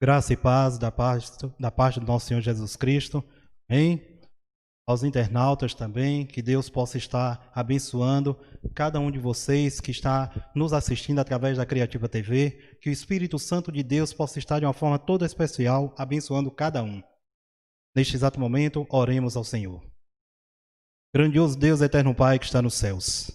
Graça e paz da parte do nosso Senhor Jesus Cristo. Amém? Aos internautas também, que Deus possa estar abençoando cada um de vocês que está nos assistindo através da Criativa TV, que o Espírito Santo de Deus possa estar de uma forma toda especial, abençoando cada um. Neste exato momento, oremos ao Senhor. Grandioso Deus, eterno Pai que está nos céus,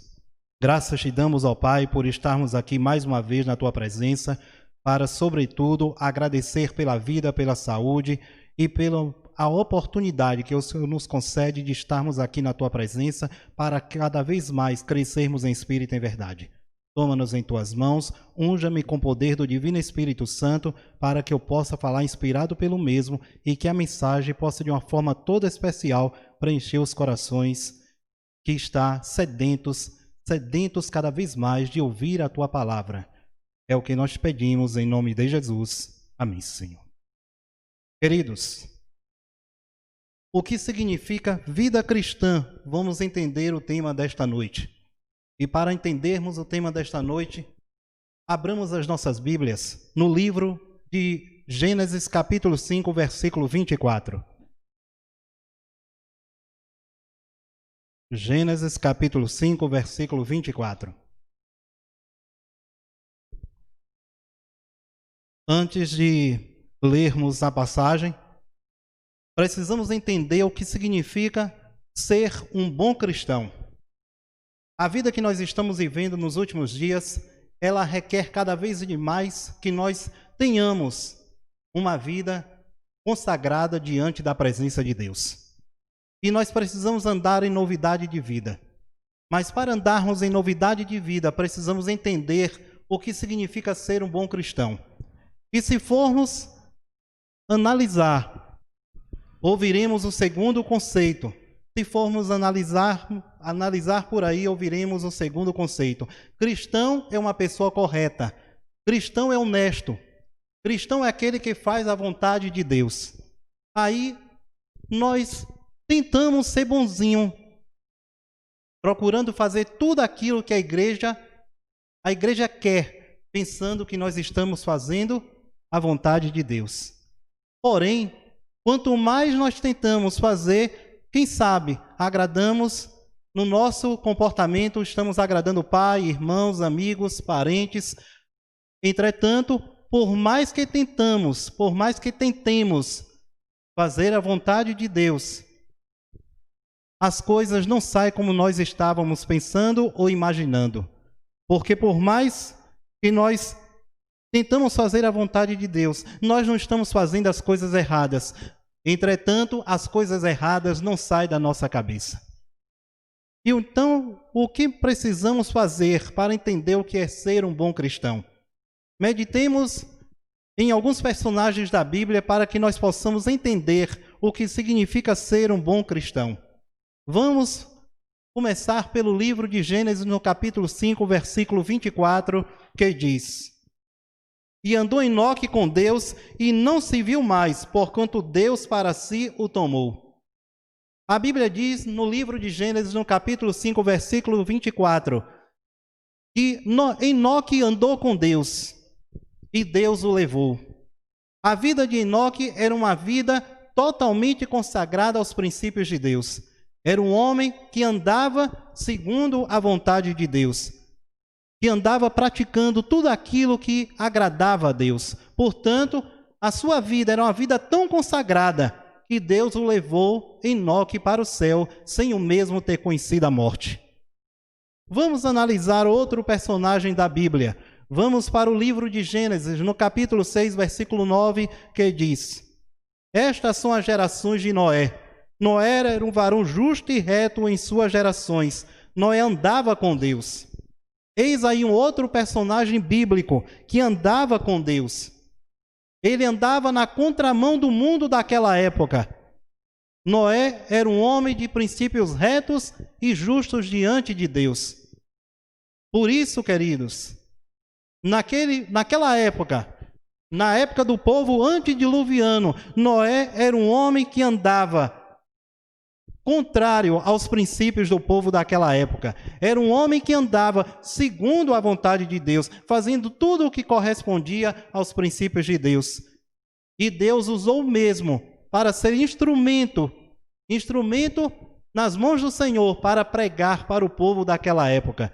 graças te damos, ó Pai, por estarmos aqui mais uma vez na Tua presença, para, sobretudo, agradecer pela vida, pela saúde e pela a oportunidade que o Senhor nos concede de estarmos aqui na Tua presença para cada vez mais crescermos em Espírito e em verdade. Toma-nos em Tuas mãos, unja-me com poder do Divino Espírito Santo para que eu possa falar inspirado pelo mesmo e que a mensagem possa de uma forma toda especial preencher os corações que estão sedentos cada vez mais de ouvir a Tua palavra. É o que nós pedimos em nome de Jesus. Amém, Senhor. Queridos, o que significa vida cristã? Vamos entender o tema desta noite. E para entendermos o tema desta noite, abramos as nossas Bíblias no livro de Gênesis capítulo 5, versículo 24. Gênesis capítulo 5, versículo 24. Antes de lermos a passagem, precisamos entender o que significa ser um bom cristão. A vida que nós estamos vivendo nos últimos dias, ela requer cada vez mais que nós tenhamos uma vida consagrada diante da presença de Deus. E nós precisamos andar em novidade de vida. Mas para andarmos em novidade de vida, precisamos entender o que significa ser um bom cristão. E se formos analisar, ouviremos o segundo conceito. Se formos analisar por aí, ouviremos o segundo conceito. Cristão é uma pessoa correta. Cristão é honesto. Cristão é aquele que faz a vontade de Deus. Aí, nós tentamos ser bonzinho, procurando fazer tudo aquilo que a igreja quer, pensando que nós estamos fazendo a vontade de Deus. Porém, quanto mais nós tentamos fazer, quem sabe, agradamos, no nosso comportamento, estamos agradando o pai, irmãos, amigos, parentes. Entretanto, por mais que tentemos fazer a vontade de Deus, as coisas não saem como nós estávamos pensando ou imaginando. Porque por mais que nós tentamos fazer a vontade de Deus, nós não estamos fazendo as coisas erradas. Entretanto, as coisas erradas não saem da nossa cabeça. E então, o que precisamos fazer para entender o que é ser um bom cristão? Meditemos em alguns personagens da Bíblia para que nós possamos entender o que significa ser um bom cristão. Vamos começar pelo livro de Gênesis, no capítulo 5, versículo 24, que diz: E andou Enoque com Deus, e não se viu mais, porquanto Deus para si o tomou. A Bíblia diz, no livro de Gênesis, no capítulo 5, versículo 24, que Enoque andou com Deus, e Deus o levou. A vida de Enoque era uma vida totalmente consagrada aos princípios de Deus. Era um homem que andava segundo a vontade de Deus, que andava praticando tudo aquilo que agradava a Deus. Portanto, a sua vida era uma vida tão consagrada que Deus o levou, Enoque, para o céu, sem o mesmo ter conhecido a morte. Vamos analisar outro personagem da Bíblia. Vamos para o livro de Gênesis, no capítulo 6, versículo 9, que diz: Estas são as gerações de Noé. Noé era um varão justo e reto em suas gerações. Noé andava com Deus. Eis aí um outro personagem bíblico que andava com Deus. Ele andava na contramão do mundo daquela época. Noé era um homem de princípios retos e justos diante de Deus. Por isso, queridos, naquela época, na época do povo antediluviano, Noé era um homem que andava contrário aos princípios do povo daquela época. Era um homem que andava segundo a vontade de Deus, fazendo tudo o que correspondia aos princípios de Deus. E Deus usou o mesmo para ser instrumento nas mãos do Senhor para pregar para o povo daquela época.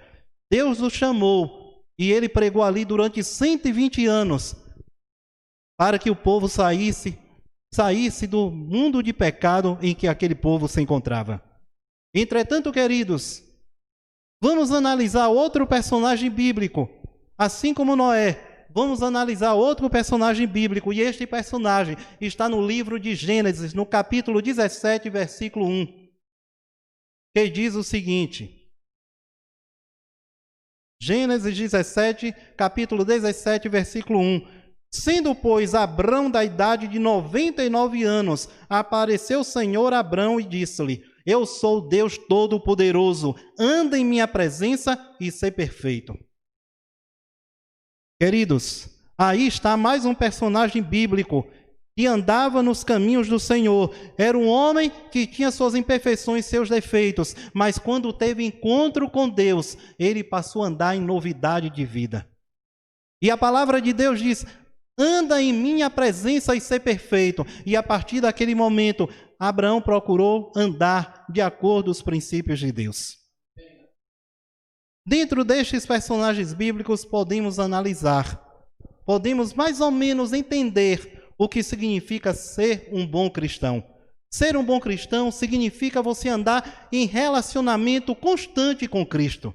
Deus o chamou e ele pregou ali durante 120 anos para que o povo saísse do mundo de pecado em que aquele povo se encontrava. Entretanto, queridos, vamos analisar outro personagem bíblico, assim como Noé. Vamos analisar outro personagem bíblico, e este personagem está no livro de Gênesis, no capítulo 17, versículo 1, que diz o seguinte: Gênesis 17, capítulo 17, versículo 1. Sendo, pois, Abrão da idade de 99 anos, apareceu o Senhor a Abrão e disse-lhe: Eu sou Deus Todo-Poderoso, anda em minha presença e sê perfeito. Queridos, aí está mais um personagem bíblico que andava nos caminhos do Senhor. Era um homem que tinha suas imperfeições, seus defeitos, mas quando teve encontro com Deus, ele passou a andar em novidade de vida. E a palavra de Deus diz: anda em minha presença e ser perfeito. E a partir daquele momento, Abraão procurou andar de acordo com os princípios de Deus. Dentro destes personagens bíblicos, podemos analisar, podemos mais ou menos entender o que significa ser um bom cristão. Ser um bom cristão significa você andar em relacionamento constante com Cristo.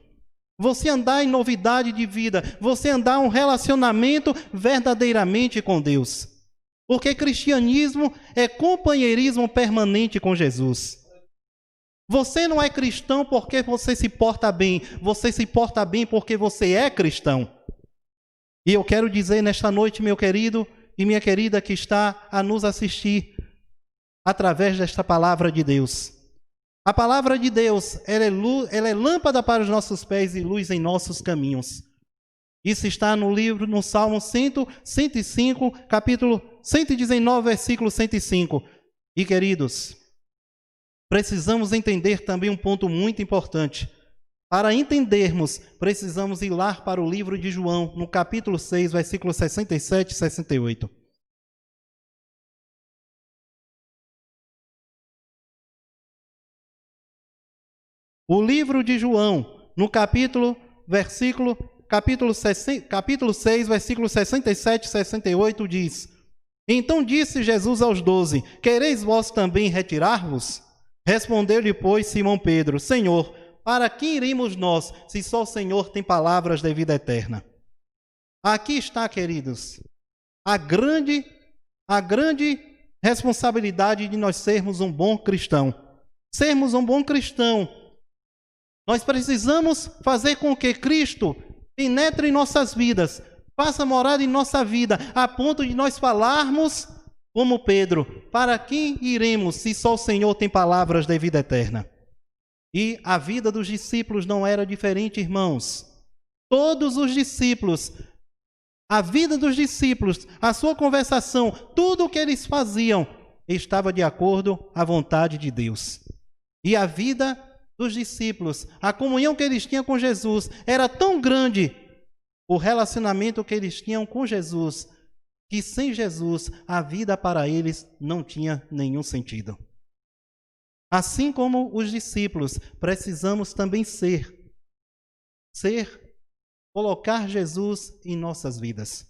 Você andar em novidade de vida, você andar em um relacionamento verdadeiramente com Deus. Porque cristianismo é companheirismo permanente com Jesus. Você não é cristão porque você se porta bem, você se porta bem porque você é cristão. E eu quero dizer nesta noite, meu querido e minha querida que está a nos assistir através desta palavra de Deus. A palavra de Deus, ela é lâmpada para os nossos pés e luz em nossos caminhos. Isso está no livro, no Salmo 105, capítulo 119, versículo 105. E, queridos, precisamos entender também um ponto muito importante. Para entendermos, precisamos ir lá para o livro de João, no capítulo 6, versículos 67 e 68. O livro de João, no capítulo 6, versículos 67 e 68, diz: Então disse Jesus aos 12, quereis vós também retirar-vos? Respondeu-lhe, pois, Simão Pedro, Senhor, para que iremos nós, se só o Senhor tem palavras de vida eterna? Aqui está, queridos, a grande responsabilidade de nós sermos um bom cristão. Sermos um bom cristão, nós precisamos fazer com que Cristo penetre em nossas vidas, faça morada em nossa vida, a ponto de nós falarmos como Pedro: para quem iremos, se só o Senhor tem palavras de vida eterna? E a vida dos discípulos não era diferente, irmãos. Todos os discípulos, a vida dos discípulos, a sua conversação, tudo o que eles faziam estava de acordo à vontade de Deus. E a vida dos discípulos, a comunhão que eles tinham com Jesus era tão grande, o relacionamento que eles tinham com Jesus, que sem Jesus a vida para eles não tinha nenhum sentido. Assim como os discípulos, precisamos também colocar Jesus em nossas vidas.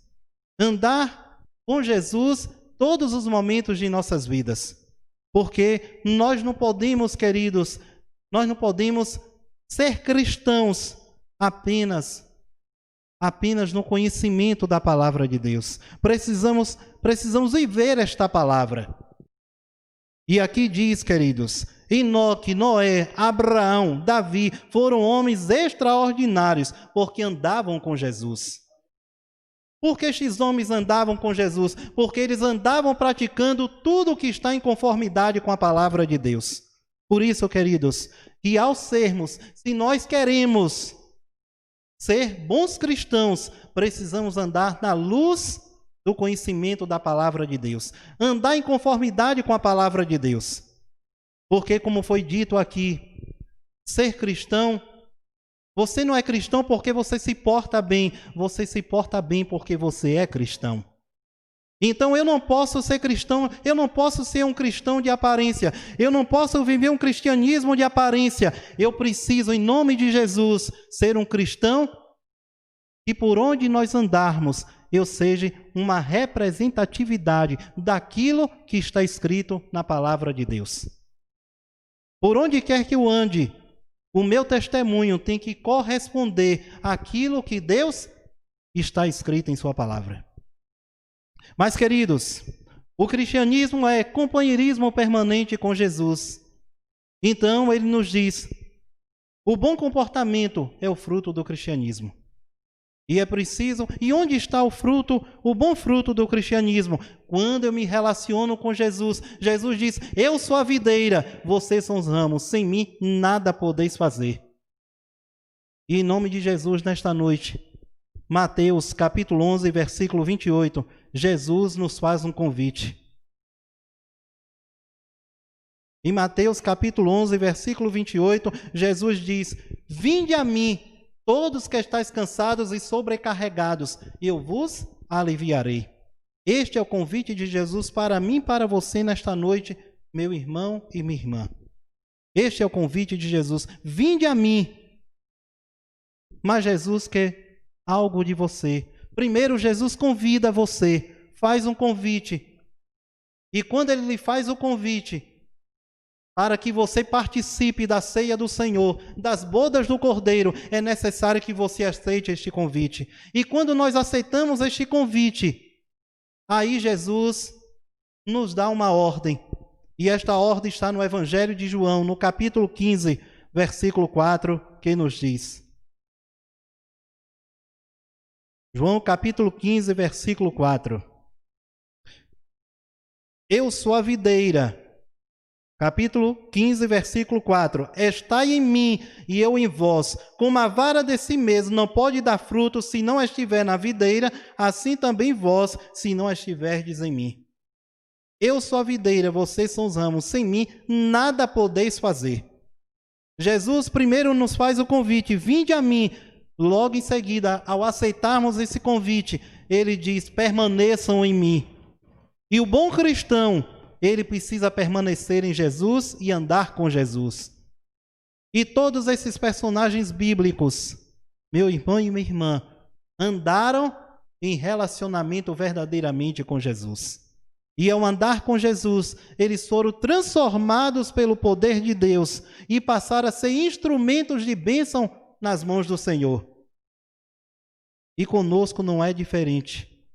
Andar com Jesus todos os momentos de nossas vidas. Porque nós não podemos, queridos, nós não podemos ser cristãos apenas no conhecimento da palavra de Deus. Precisamos viver esta palavra. E aqui diz, queridos, Enoque, Noé, Abraão, Davi foram homens extraordinários porque andavam com Jesus. Por que estes homens andavam com Jesus? Porque eles andavam praticando tudo o que está em conformidade com a palavra de Deus. Por isso, queridos, que ao sermos, se nós queremos ser bons cristãos, precisamos andar na luz do conhecimento da palavra de Deus. Andar em conformidade com a palavra de Deus. Porque, como foi dito aqui, ser cristão, você não é cristão porque você se porta bem. Você se porta bem porque você é cristão. Então eu não posso ser cristão, eu não posso ser um cristão de aparência, eu não posso viver um cristianismo de aparência. Eu preciso, em nome de Jesus, ser um cristão que por onde nós andarmos, eu seja uma representatividade daquilo que está escrito na palavra de Deus. Por onde quer que eu ande, o meu testemunho tem que corresponder àquilo que Deus está escrito em sua palavra. Mas, queridos, o cristianismo é companheirismo permanente com Jesus. Então, ele nos diz, o bom comportamento é o fruto do cristianismo. E é preciso, e onde está o fruto, o bom fruto do cristianismo? Quando eu me relaciono com Jesus. Jesus diz, eu sou a videira, vocês são os ramos, sem mim nada podeis fazer. E em nome de Jesus, nesta noite, Mateus capítulo 11, versículo 28, Jesus nos faz um convite. Em Mateus capítulo 11, versículo 28, Jesus diz, vinde a mim, todos que estáis cansados e sobrecarregados, eu vos aliviarei. Este é o convite de Jesus para mim e para você nesta noite, meu irmão e minha irmã. Este é o convite de Jesus, vinde a mim. Mas Jesus quer algo de você. Primeiro, Jesus convida você, faz um convite. E quando ele lhe faz o convite, para que você participe da ceia do Senhor, das bodas do Cordeiro, é necessário que você aceite este convite. E quando nós aceitamos este convite, aí Jesus nos dá uma ordem. E esta ordem está no Evangelho de João, no capítulo 15, versículo 4, que nos diz. João capítulo 15, versículo 4. Eu sou a videira. Capítulo 15, versículo 4. Estai em mim e eu em vós. Como a vara de si mesmo não pode dar fruto se não estiver na videira, assim também vós, se não estiverdes em mim. Eu sou a videira, vocês são os ramos. Sem mim nada podeis fazer. Jesus primeiro nos faz o convite, vinde a mim. Logo em seguida, ao aceitarmos esse convite, ele diz, permaneçam em mim. E o bom cristão, ele precisa permanecer em Jesus e andar com Jesus. E todos esses personagens bíblicos, meu irmão e minha irmã, andaram em relacionamento verdadeiramente com Jesus. E ao andar com Jesus, eles foram transformados pelo poder de Deus e passaram a ser instrumentos de bênção nas mãos do Senhor. E conosco não é diferente.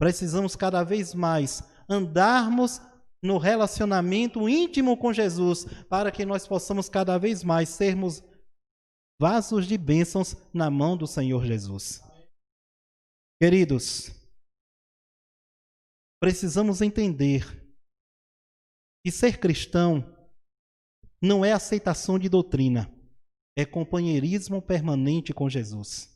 Precisamos cada vez mais andarmos no relacionamento íntimo com Jesus, para que nós possamos cada vez mais sermos vasos de bênçãos na mão do Senhor Jesus. Queridos, precisamos entender que ser cristão não é aceitação de doutrina, é companheirismo permanente com Jesus.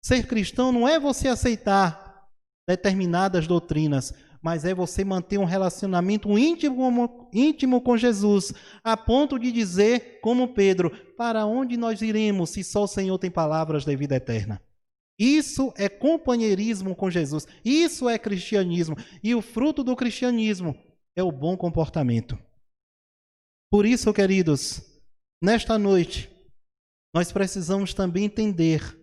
Ser cristão não é você aceitar determinadas doutrinas, mas é você manter um relacionamento íntimo com Jesus, a ponto de dizer, como Pedro, para onde nós iremos se só o Senhor tem palavras de vida eterna? Isso é companheirismo com Jesus, isso é cristianismo, e o fruto do cristianismo é o bom comportamento. Por isso, queridos, nesta noite, nós precisamos também entender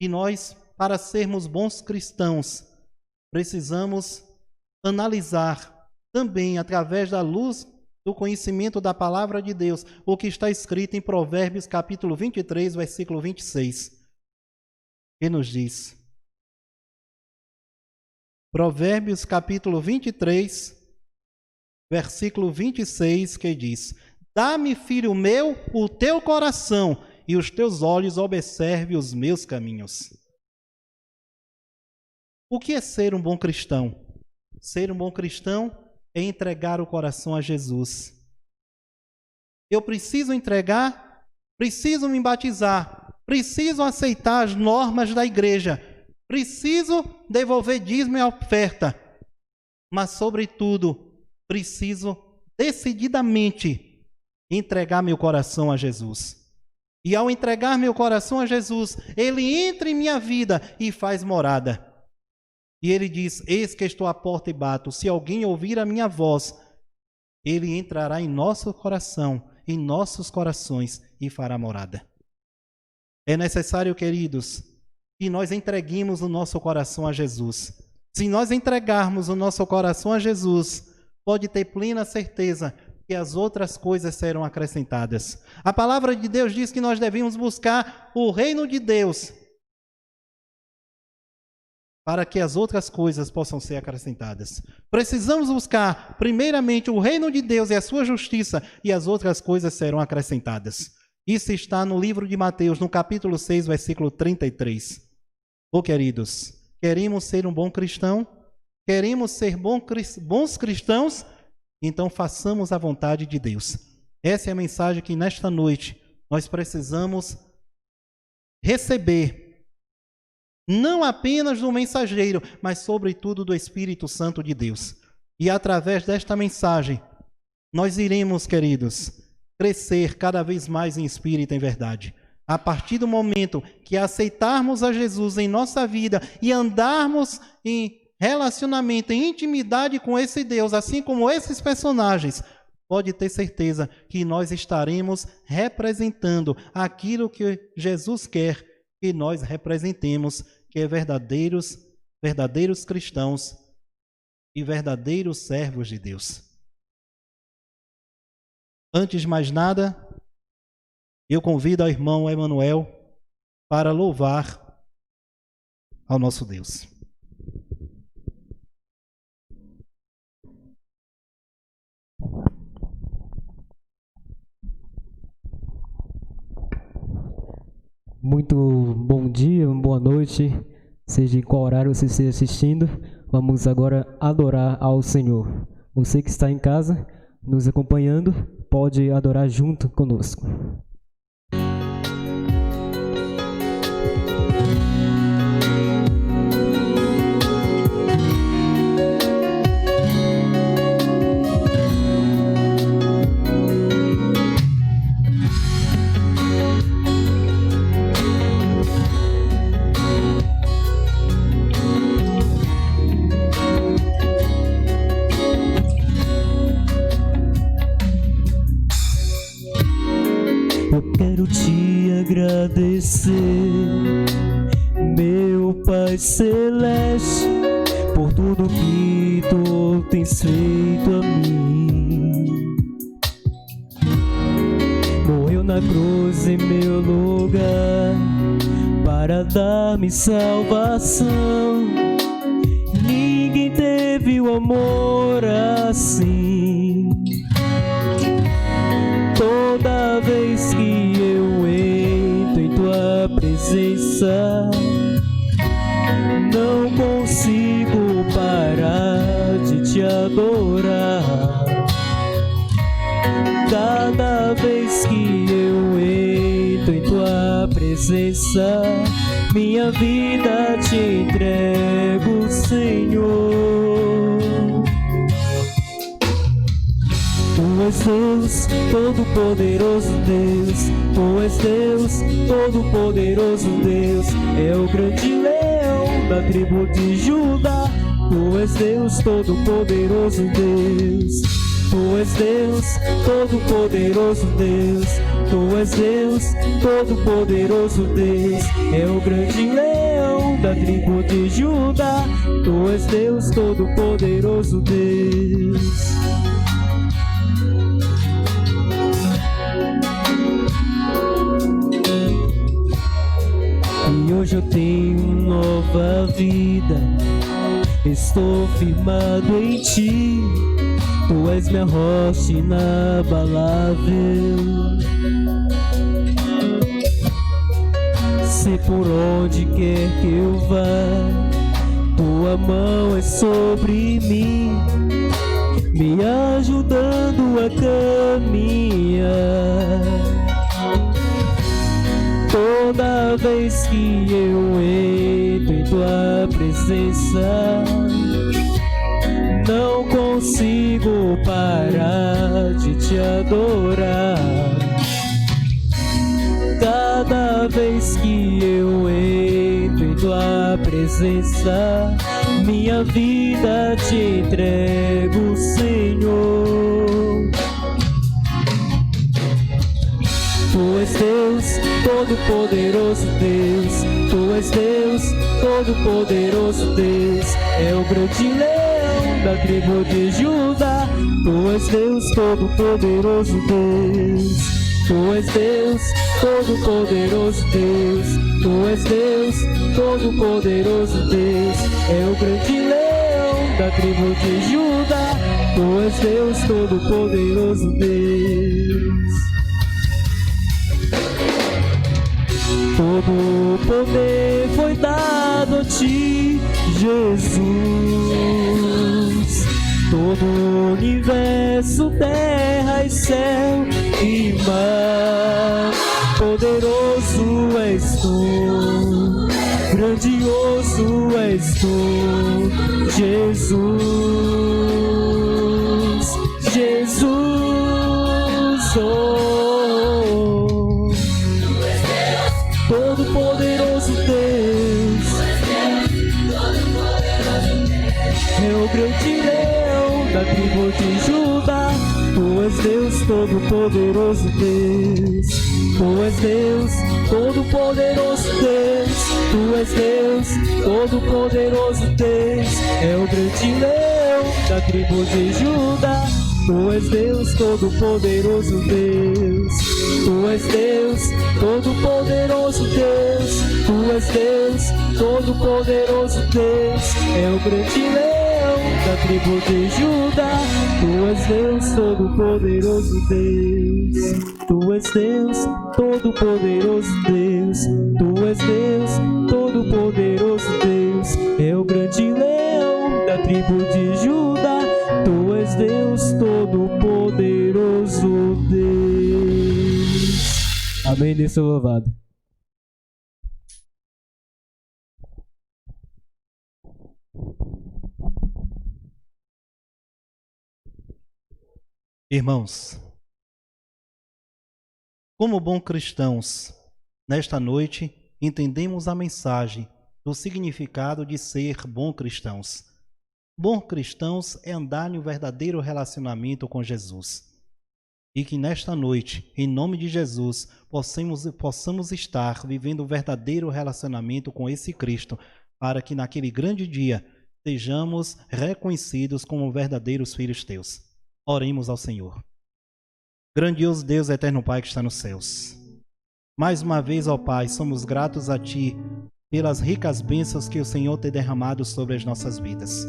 que nós, para sermos bons cristãos, precisamos analisar também, através da luz do conhecimento da palavra de Deus, o que está escrito em Provérbios capítulo 23, versículo 26, que nos diz. Provérbios capítulo 23, versículo 26, que diz: dá-me, filho meu, o teu coração, e os teus olhos observem os meus caminhos. O que é ser um bom cristão? Ser um bom cristão é entregar o coração a Jesus. Eu preciso entregar, preciso me batizar, preciso aceitar as normas da igreja, preciso devolver dízimo e oferta, mas, sobretudo, preciso decididamente entregar meu coração a Jesus. E ao entregar meu coração a Jesus, Ele entra em minha vida e faz morada. E ele diz: eis que estou à porta e bato. Se alguém ouvir a minha voz, ele entrará em nosso coração, em nossos corações e fará morada. É necessário, queridos, que nós entreguemos o nosso coração a Jesus. Se nós entregarmos o nosso coração a Jesus, pode ter plena certeza que as outras coisas serão acrescentadas. A palavra de Deus diz que nós devemos buscar o reino de Deus para que as outras coisas possam ser acrescentadas. Precisamos buscar primeiramente o reino de Deus e a sua justiça, e as outras coisas serão acrescentadas. Isso está no livro de Mateus, no capítulo 6, versículo 33. Queridos, queremos ser um bom cristão? Queremos ser bons cristãos? Então façamos a vontade de Deus. Essa é a mensagem que nesta noite nós precisamos receber, não apenas do mensageiro, mas sobretudo do Espírito Santo de Deus. E através desta mensagem, nós iremos, queridos, crescer cada vez mais em espírito e em verdade. A partir do momento que aceitarmos a Jesus em nossa vida e andarmos em relacionamento, em intimidade com esse Deus, assim como esses personagens, pode ter certeza que nós estaremos representando aquilo que Jesus quer que nós representemos, que é verdadeiros cristãos e verdadeiros servos de Deus. Antes de mais nada, eu convido ao irmão Emanuel para louvar ao nosso Deus. Muito bom dia, boa noite, seja em qual horário você esteja assistindo. Vamos agora adorar ao Senhor. Você que está em casa, nos acompanhando, pode adorar junto conosco. Agradecer, meu Pai Celeste, por tudo que Tu tens feito a mim. Morreu na cruz em meu lugar para dar-me salvação. Ninguém teve o amor assim. Toda vez que eu entro em Tua presença, não consigo parar de Te adorar. Cada vez que eu entro em Tua presença, minha vida Te entrego, Senhor. Tu és Deus, Todo-Poderoso Deus. Tu és Deus, Todo-Poderoso Deus. É o grande leão da tribo de Judá. Tu és Deus, Todo-Poderoso Deus. Tu és Deus, Todo-Poderoso Deus. Tu és Deus, Todo-Poderoso Deus. É o grande leão da tribo de Judá. Tu és Deus, Todo-Poderoso Deus. E hoje eu tenho nova vida, estou firmado em Ti. Tu és minha rocha inabalável. Se por onde quer que eu vá, Tua mão é sobre mim, me ajudando a caminhar. Toda vez que eu entro em Tua presença, não consigo parar de Te adorar. Cada vez que eu entro em tua presença, minha vida te entrego, Senhor. Tu és Deus, todo-poderoso Deus. Tu és Deus, todo-poderoso Deus. É o grande leão da tribo de Judá. Tu és Deus, todo-poderoso Deus. Tu és Deus, todo-poderoso Deus. Tu és Deus, todo-poderoso Deus. É o grande leão da tribo de Judá. Tu és Deus, todo-poderoso Deus. Todo poder foi dado a ti, Jesus. Todo o universo, terra e céu e mar. Poderoso és tu, grandioso és tu, Jesus. Jesus, oh. Todo-poderoso Deus, é o grande leão da tribo de Judá. Tu és Deus, todo-poderoso Deus. Tu és Deus, todo-poderoso Deus. Tu és Deus, todo-poderoso Deus. É o grande leão da tribo de Judá. Tu és Deus, todo-poderoso Deus. Tu és Deus, todo-poderoso Deus. Tu és Deus, todo-poderoso Deus. É o grande leão da tribo de Judá. Tu és Deus, todo-poderoso Deus. Tu és Deus, todo-poderoso Deus. Tu és Deus, todo-poderoso Deus. É o grande leão da tribo de Judá. Tu és Deus, todo-poderoso Deus. Amém, Deus seja louvado. Irmãos, como bons cristãos, nesta noite entendemos a mensagem do significado de ser bons cristãos. Bons cristãos é andar em um verdadeiro relacionamento com Jesus. E que nesta noite, em nome de Jesus, possamos estar vivendo um verdadeiro relacionamento com esse Cristo, para que naquele grande dia sejamos reconhecidos como verdadeiros filhos teus. Oremos ao Senhor. Grandioso Deus, eterno Pai que está nos céus. Mais uma vez, ó Pai, somos gratos a Ti pelas ricas bênçãos que o Senhor tem derramado sobre as nossas vidas.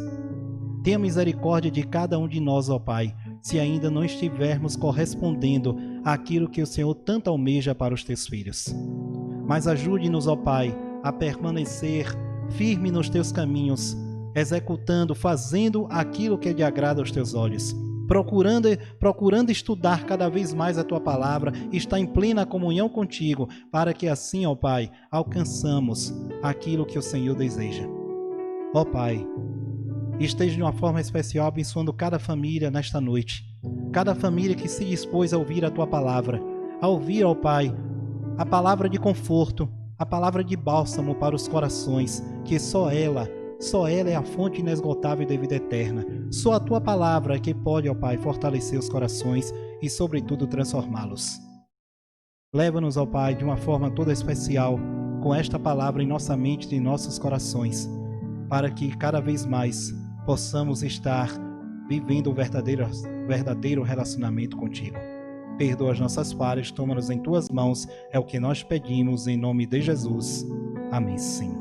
Tenha misericórdia de cada um de nós, ó Pai, se ainda não estivermos correspondendo àquilo que o Senhor tanto almeja para os Teus filhos. Mas ajude-nos, ó Pai, a permanecer firme nos Teus caminhos, executando, fazendo aquilo que é de agrado aos Teus olhos, procurando estudar cada vez mais a Tua Palavra, estar em plena comunhão contigo, para que assim, ó Pai, alcançamos aquilo que o Senhor deseja. Ó Pai, esteja de uma forma especial abençoando cada família nesta noite, cada família que se dispôs a ouvir a Tua Palavra, a ouvir, ó Pai, a palavra de conforto, a palavra de bálsamo para os corações, que só ela é a fonte inesgotável da vida eterna. Só a Tua Palavra é que pode, ó Pai, fortalecer os corações e, sobretudo, transformá-los. Leva-nos, ó Pai, de uma forma toda especial, com esta palavra em nossa mente e em nossos corações, para que cada vez mais possamos estar vivendo o verdadeiro relacionamento contigo. Perdoa as nossas falhas, toma-nos em Tuas mãos, é o que nós pedimos em nome de Jesus. Amém, Senhor.